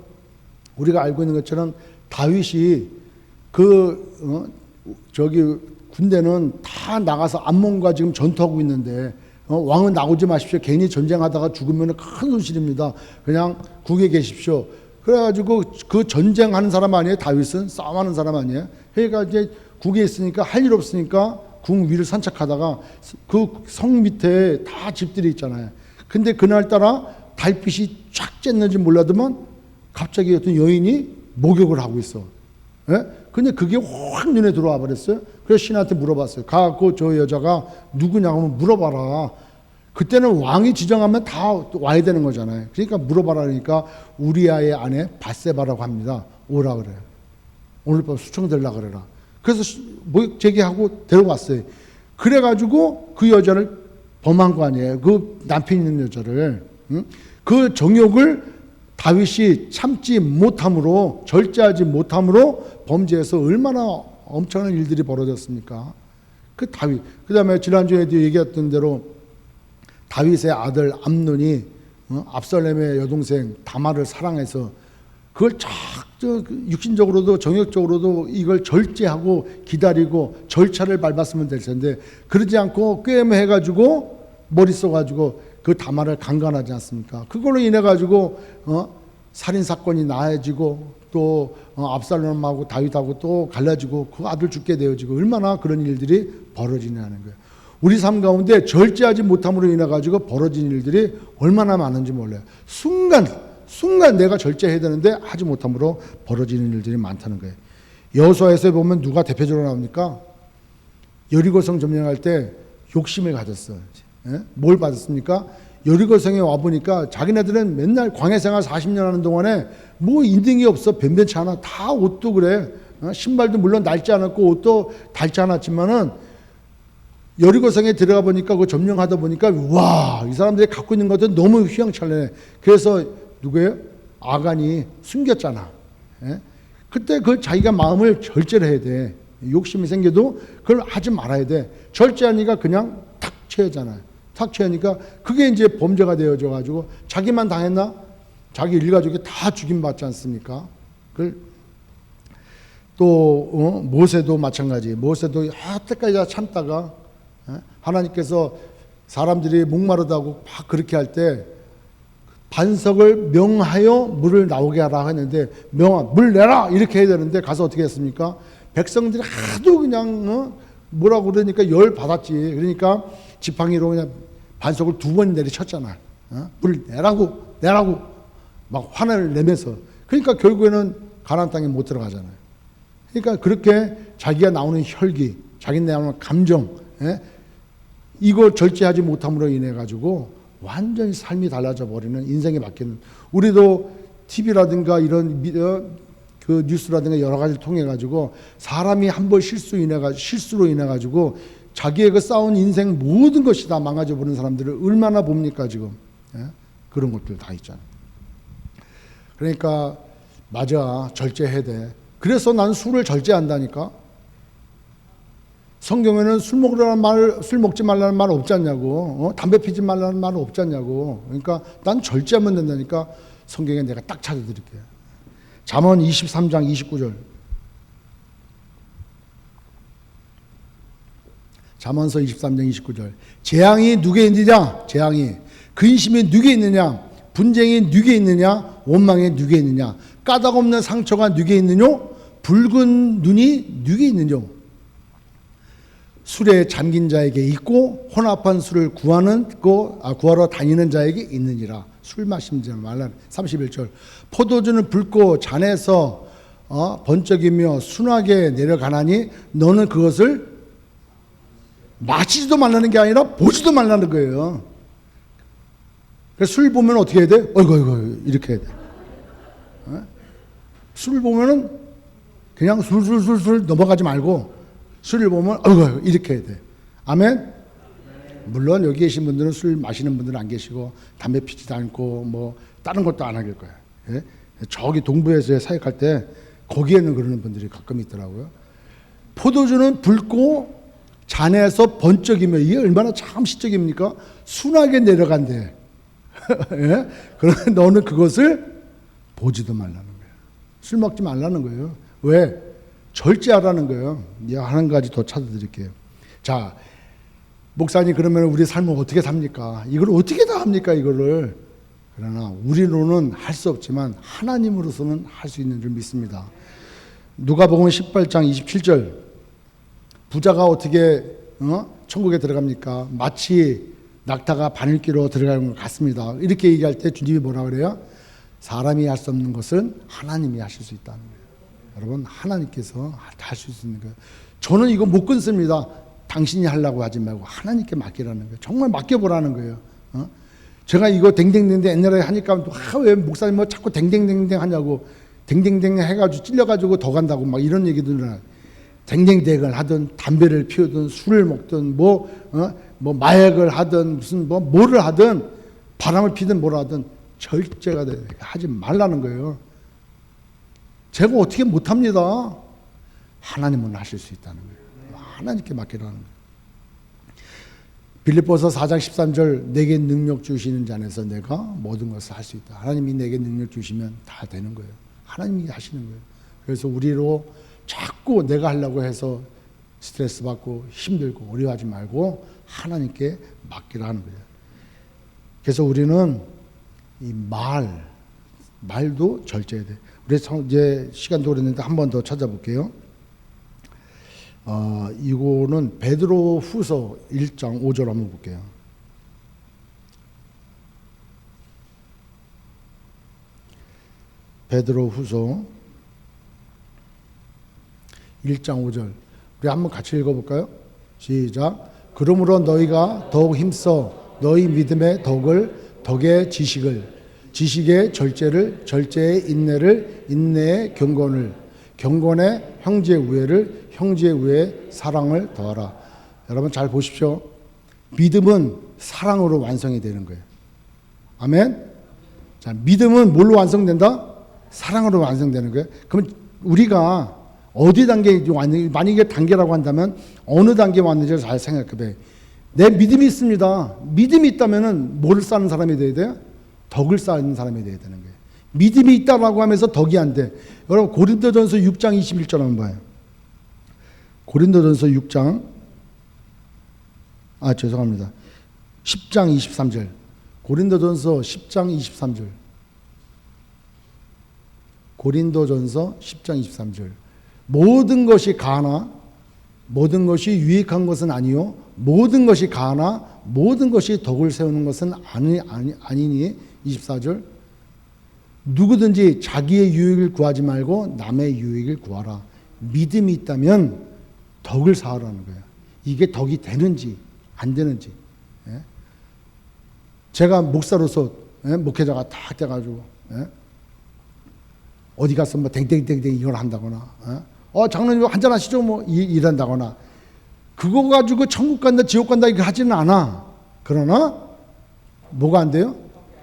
우리가 알고 있는 것처럼 다윗이 저기 군대는 다 나가서 암몬과 지금 전투하고 있는데 왕은 나오지 마십시오. 괜히 전쟁하다가 죽으면 큰 손실입니다. 그냥 국에 계십시오. 그래가지고 그 전쟁하는 사람 아니에요? 다윗은 싸움하는 사람 아니에요? 그러니까 이제 국에 있으니까 할 일 없으니까 궁 위를 산책하다가 그 성 밑에 다 집들이 있잖아요. 근데 그날따라 달빛이 쫙 쬐는지 몰라도만 갑자기 어떤 여인이 목욕을 하고 있어. 예? 근데 그게 확 눈에 들어와 버렸어요. 그래서 신한테 물어봤어요. 가갖고 저 여자가 누구냐고 하면 물어봐라. 그때는 왕이 지정하면 다 와야 되는 거잖아요. 그러니까 물어봐라 그러니까 우리아의 아내 밧세바라고 합니다. 오라 그래요. 오늘 밤 수청되려 그래라. 그래서 모욕 제기하고 데려왔어요. 그래가지고 그 여자를 범한 거 아니에요. 그 남편 있는 여자를. 응? 그 정욕을 다윗이 참지 못함으로 절제하지 못함으로 범죄해서 얼마나 엄청난 일들이 벌어졌습니까? 그 다윗. 그 다음에 지난주에도 얘기했던 대로 다윗의 아들 암논이 압살롬의 여동생 다말을 사랑해서 그걸 육신적으로도 정욕적으로도 이걸 절제하고 기다리고 절차를 밟았으면 될 텐데 그러지 않고 꾀매해가지고 머리 써가지고 그 다말을 강간하지 않습니까? 그걸로 인해 가지고 살인 사건이 나해지고 또 압살롬하고 다윗하고 또 갈라지고 그 아들 죽게 되어지고 얼마나 그런 일들이 벌어지냐는 거예요. 우리 삶 가운데 절제하지 못함으로 인해 가지고 벌어진 일들이 얼마나 많은지 몰라요. 순간 내가 절제해야 되는데 하지 못함으로 벌어지는 일들이 많다는 거예요. 여호수아에서 보면 누가 대표적으로 나옵니까? 여리고성 점령할 때 욕심을 가졌어요. 뭘 받았습니까? 여리고성에 와보니까 자기네들은 맨날 광야생활 40년 하는 동안에 뭐 인등이 없어. 변변치 않아. 다 옷도 그래. 신발도 물론 낡지 않았고 옷도 닳지 않았지만은 여리고성에 들어가 보니까 그 점령하다 보니까 와, 이 사람들이 갖고 있는 것도 너무 휘황찬란해. 그래서 누구예요? 아간이 숨겼잖아. 그때 그 자기가 마음을 절제를 해야 돼. 욕심이 생겨도 그걸 하지 말아야 돼. 절제하니까 그냥 탁 취하잖아요. 탁 취하니까 그게 이제 범죄가 되어져 가지고 자기만 당했나? 자기 일가족이 다 죽임받지 않습니까? 그걸 또 모세도 마찬가지. 모세도 여태까지 참다가 하나님께서 사람들이 목마르다고 막 그렇게 할 때 반석을 명하여 물을 나오게 하라 했는데 물 내라 이렇게 해야 되는데 가서 어떻게 했습니까? 백성들이 하도 그냥 뭐라고 그러니까 열 받았지. 그러니까 지팡이로 그냥 반석을 2번 내리쳤잖아. 물 내라고 막 화를 내면서. 그러니까 결국에는 가나안 땅에 못 들어가잖아요. 그러니까 그렇게 자기가 나오는 혈기, 자기 나오는 감정, 이거 절제하지 못함으로 인해 가지고 완전히 삶이 달라져 버리는, 인생이 바뀌는. 우리도 TV라든가 이런 그 뉴스라든가 여러 가지를 통해 가지고 사람이 한 번 실수로 인해 가지고 자기의 그 쌓은 인생 모든 것이 다 망가져 버리는 사람들을 얼마나 봅니까 지금. 그런 것들 다 있잖아요. 그러니까 맞아, 절제해야 돼. 그래서 난 술을 절제한다니까. 성경에는 술 먹지 말라는 말 없지 않냐고. 담배 피지 말라는 말 없지 않냐고. 그러니까 난 절제하면 된다니까. 성경에 내가 딱 찾아드릴게요. 잠언 23장 29절. 잠언서 23장 29절. 재앙이 누구에 있느냐? 재앙이. 근심이 누구에 있느냐? 분쟁이 누구에 있느냐? 원망이 누구에 있느냐? 까닭 없는 상처가 누구에 있느냐? 붉은 눈이 누구에 있느냐? 술에 잠긴 자에게 있고 혼합한 술을 구하러 다니는 자에게 있느니라. 술 마시지 말라. 31절. 포도주는 붉고 잔에서 번쩍이며 순하게 내려가나니 너는 그것을 마시지도 말라는 게 아니라 보지도 말라는 거예요. 그래서 술 보면 어떻게 해야 돼? 어이구 이렇게 해야 돼. 술 보면은 그냥 술술 넘어가지 말고 술을 보면 어이구 이렇게 해야 돼. 아멘. 물론 여기 계신 분들은 술 마시는 분들은 안 계시고 담배 피지도 않고 뭐 다른 것도 안 하길 거예요. 예? 저기 동부에서 사역할 때 거기에는 그러는 분들이 가끔 있더라고요. 포도주는 붉고 잔에서 번쩍이며, 이게 얼마나 참 시적입니까? 순하게 내려간대. 예? 그런데 너는 그것을 보지도 말라는 거예요. 술 먹지 말라는 거예요. 왜? 절제하라는 거예요. 한 가지 더 찾아드릴게요. 자, 목사님 그러면 우리 삶을 어떻게 삽니까? 이걸 어떻게 다 합니까? 이거를. 그러나 우리로는 할 수 없지만 하나님으로서는 할 수 있는 줄 믿습니다. 누가복음 18장 27절. 부자가 어떻게 천국에 들어갑니까? 마치 낙타가 바늘기로 들어가는 것 같습니다. 이렇게 얘기할 때 주님이 뭐라 그래요? 사람이 할 수 없는 것은 하나님이 하실 수 있다는 거예요. 여러분, 하나님께서 다 할 수 있는 거예요. 저는 이거 못 끊습니다. 당신이 하려고 하지 말고 하나님께 맡기라는 거예요. 정말 맡겨보라는 거예요. 제가 이거 댕댕댕댕 옛날에 하니까 왜 목사님 뭐 자꾸 댕댕댕댕 하냐고, 댕댕댕 해가지고 찔려가지고 더 간다고 막 이런 얘기들은, 댕댕댕을 하든 담배를 피우든 술을 먹든 뭐 마약을 하든 무슨 뭐를 하든 바람을 피든 뭘 하든 절제가 하지 말라는 거예요. 제가 어떻게 못합니다. 하나님은 하실 수 있다는 거예요. 하나님께 맡기라는 거예요. 빌립보서 4장 13절, 내게 능력 주시는 자 안에서 내가 모든 것을 할 수 있다. 하나님이 내게 능력 주시면 다 되는 거예요. 하나님이 하시는 거예요. 그래서 우리로 자꾸 내가 하려고 해서 스트레스 받고 힘들고 어려워하지 말고 하나님께 맡기라 하는 거예요. 그래서 우리는 이 말도 절제해야 돼. 우리 이제 시간도 그랬는데 한 번 더 찾아볼게요. 이거는 베드로 후서 1장 5절 한번 볼게요. 베드로 후서 1장 5절. 우리 한번 같이 읽어볼까요? 시작. 그러므로 너희가 더욱 힘써 너희 믿음의 덕의 지식의 절제를, 절제의 인내를, 인내의 경건의 형제의 우애를, 형제의 우애에 사랑을 더하라. 여러분 잘 보십시오. 믿음은 사랑으로 완성이 되는 거예요. 아멘. 자, 믿음은 뭘로 완성된다? 사랑으로 완성되는 거예요. 그럼 우리가 어디 단계에 왔는지, 만약에 단계라고 한다면 어느 단계에 왔는지 잘 생각해. 내 믿음이 있습니다. 믿음이 있다면은 뭐를 쌓는 사람이 돼야 돼요? 덕을 쌓는 사람이 돼야 되는 거예요. 믿음이 있다라고 하면서 덕이 안 돼. 여러분 고린도전서 6장 21절 한번 봐요. 고린도전서 6장 죄송합니다. 10장 23절. 고린도전서 10장 23절. 고린도전서 10장 23절. 모든 것이 가나 모든 것이 유익한 것은 아니요 모든 것이 가나 모든 것이 덕을 세우는 것은 아니니 24절. 누구든지 자기의 유익을 구하지 말고 남의 유익을 구하라. 믿음이 있다면 덕을 쌓으라는 거예요. 이게 덕이 되는지 안 되는지. 제가 목사로서 목회자가 딱 돼가지고 어디 가서 뭐 댕댕댕댕 이걸 한다거나 장로님 한잔 하시죠 뭐 이런다거나 그거 가지고 천국 간다 지옥 간다 이거 하지는 않아. 그러나 뭐가 안 돼요?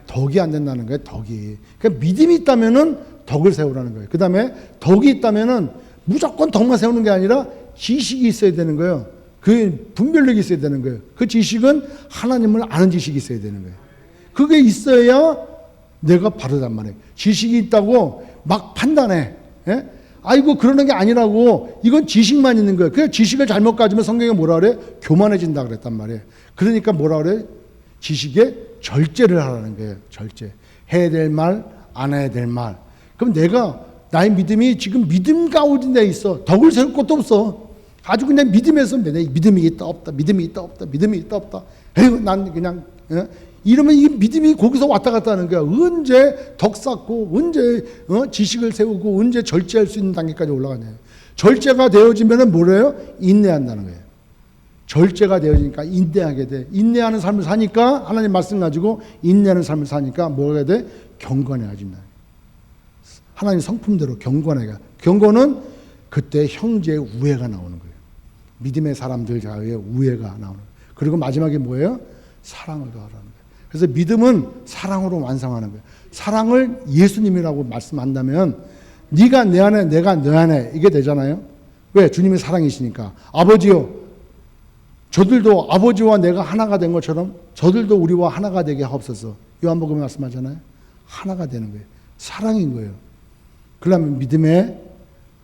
덕이 안 된다는 거예요. 덕이. 그러니까 믿음이 있다면은 덕을 세우라는 거예요. 그 다음에 덕이 있다면은 무조건 덕만 세우는 게 아니라 지식이 있어야 되는 거예요. 그 분별력이 있어야 되는 거예요. 그 지식은 하나님을 아는 지식이 있어야 되는 거예요. 그게 있어야 내가 바르단 말이에요. 지식이 있다고 막 판단해. 아이고 그러는 게 아니라고. 이건 지식만 있는 거예요. 그 지식을 잘못 가지면 성경에 뭐라 그래? 교만해진다 그랬단 말이에요. 그러니까 뭐라 그래? 지식에 절제를 하라는 거예요. 절제. 해야 될 말, 안 해야 될 말. 그럼 내가 나의 믿음이 지금 믿음 가운데 있어. 덕을 세울 것도 없어. 아주 그냥 믿음에서 내 믿음이 있다 없다. 믿음이 있다 없다. 믿음이 있다 없다. 에휴 난 그냥 이러면 이 믿음이 거기서 왔다 갔다 하는 거야. 언제 덕 쌓고 언제 지식을 세우고 언제 절제할 수 있는 단계까지 올라가냐. 절제가 되어지면은 뭐래요? 인내한다는 거예요. 절제가 되어지니까 인내하게 돼. 인내하는 삶을 사니까 하나님 말씀 가지고 인내하는 삶을 사니까 뭐가 돼? 경건해진다. 하나님 성품대로 경건해가. 경건은 그때 형제의 우애가 나오는 거예요. 믿음의 사람들 사이에 우애가 나오는 거예요. 그리고 마지막에 뭐예요? 사랑을 더하라는 거예요. 그래서 믿음은 사랑으로 완성하는 거예요. 사랑을 예수님이라고 말씀한다면 네가 내 안에 내가 너 안에 이게 되잖아요. 왜? 주님이 사랑이시니까. 아버지요 저들도 아버지와 내가 하나가 된 것처럼 저들도 우리와 하나가 되게 하옵소서. 요한복음에 말씀하잖아요. 하나가 되는 거예요. 사랑인 거예요. 그러면 믿음의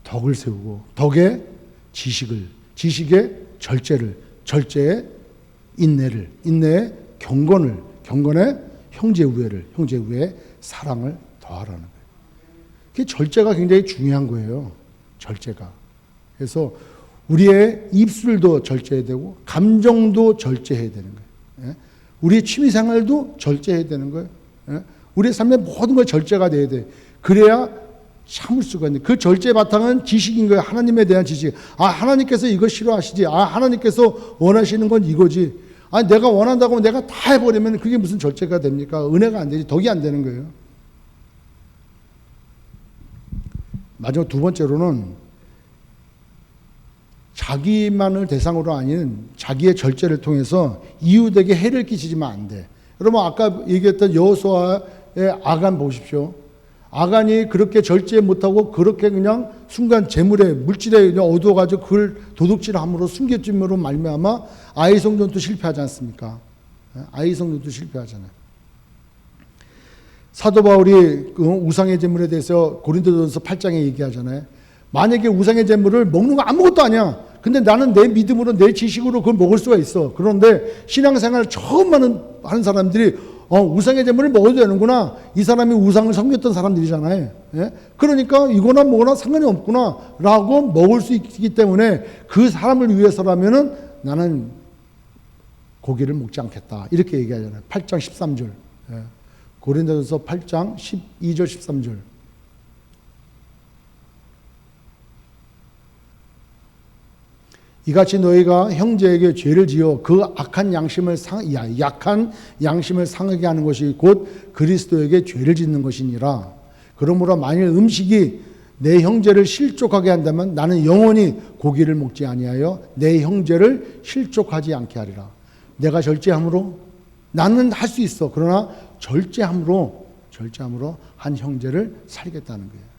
덕을 세우고 덕의 지식을 지식의 절제를 절제의 인내를 인내의 경건의 형제 우애를 형제 우애의 사랑을 더하라는 거예요. 그게 절제가 굉장히 중요한 거예요. 절제가. 그래서 우리의 입술도 절제해야 되고 감정도 절제해야 되는 거예요. 우리의 취미생활도 절제해야 되는 거예요. 우리의 삶의 모든 걸 절제가 돼야 돼. 그래야 참을 수가 있는. 그 절제 바탕은 지식인 거예요. 하나님에 대한 지식. 하나님께서 이거 싫어하시지. 하나님께서 원하시는 건 이거지. 내가 원한다고 내가 다 해버리면 그게 무슨 절제가 됩니까? 은혜가 안 되지. 덕이 안 되는 거예요. 마지막 두 번째로는 자기만을 대상으로 아닌 자기의 절제를 통해서 이웃에게 해를 끼치지만 안 돼. 여러분 아까 얘기했던 여호수아의 아간 보십시오. 아간이 그렇게 절제 못하고 그렇게 그냥 순간 재물에 물질에 그냥 얻어가지고 그걸 도둑질함으로 숨겨짐으로 말미암아 아이성전도 실패하지 않습니까? 아이성전도 실패하잖아요. 사도 바울이 그 우상의 제물에 대해서 고린도전서 8장에 얘기하잖아요. 만약에 우상의 제물을 먹는 거 아무것도 아니야. 근데 나는 내 믿음으로 내 지식으로 그걸 먹을 수가 있어. 그런데 신앙생활 처음 하는 사람들이 우상의 제물을 먹어도 되는구나. 이 사람이 우상을 섬겼던 사람들이잖아요. 예? 그러니까 이거나 뭐나 상관이 없구나 라고 먹을 수 있기 때문에 그 사람을 위해서라면은 나는 고기를 먹지 않겠다. 이렇게 얘기하잖아요. 8장 13절. 예. 고린도전서 8장 12절 13절. 이같이 너희가 형제에게 죄를 지어 그 약한 양심을 상하게 하는 것이 곧 그리스도에게 죄를 짓는 것이니라. 그러므로 만일 음식이 내 형제를 실족하게 한다면 나는 영원히 고기를 먹지 아니하여 내 형제를 실족하지 않게 하리라. 내가 절제함으로 나는 할 수 있어. 그러나 절제함으로 한 형제를 살겠다는 거예요.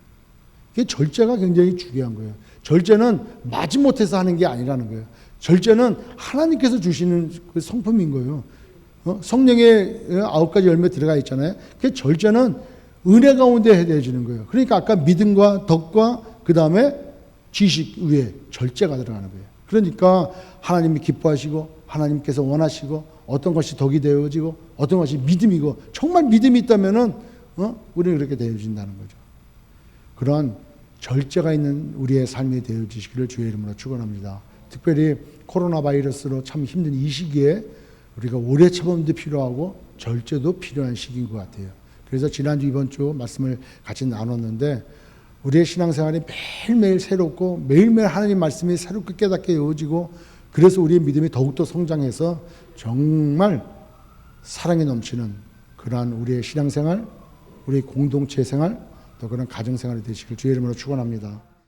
이게 절제가 굉장히 중요한 거예요. 절제는 마지못해서 하는 게 아니라는 거예요. 절제는 하나님께서 주시는 그 성품인 거예요. 성령의 9가지 열매 들어가 있잖아요. 그 절제는 은혜 가운데 해야지는 거예요. 그러니까 아까 믿음과 덕과 그 다음에 지식 위에 절제가 들어가는 거예요. 그러니까 하나님이 기뻐하시고 하나님께서 원하시고 어떤 것이 덕이 되어지고 어떤 것이 믿음이고 정말 믿음이 있다면은 우리는 그렇게 되어진다는 거죠. 그러한 절제가 있는 우리의 삶이 되어지시기를 주의 이름으로 축원합니다. 특별히 코로나 바이러스로 참 힘든 이 시기에 우리가 오래 참음도 필요하고 절제도 필요한 시기인 것 같아요. 그래서 지난주 이번 주 말씀을 같이 나눴는데 우리의 신앙생활이 매일매일 새롭고 매일매일 하나님 말씀이 새롭게 깨닫게 이어지고 그래서 우리의 믿음이 더욱더 성장해서 정말 사랑이 넘치는 그러한 우리의 신앙생활, 우리의 공동체 생활, 또 그런 가정생활이 되시길 주의 이름으로 축원합니다.